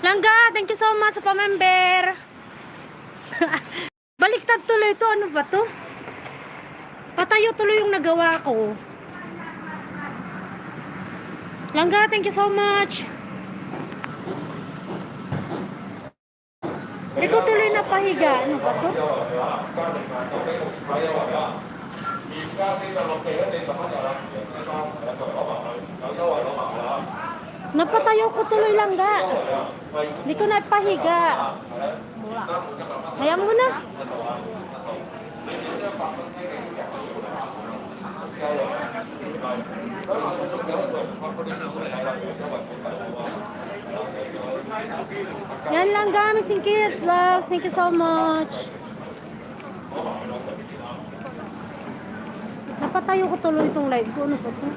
Langga, thank you so much sa pamember. Baliktad tuloy ito. Ano ba to? Patayo tuloy yung nagawa ko. Langga, thank you so much. Hindi ko tuloy na pahiga. Ano ba to? Napatayo ko tuloy langga. Hindi ko na pahiga. Hayaan mo na. Yan lang missing kids vlogs. Thank you so much. Napatayo ko tuloy itong live ko. Ano ba ito?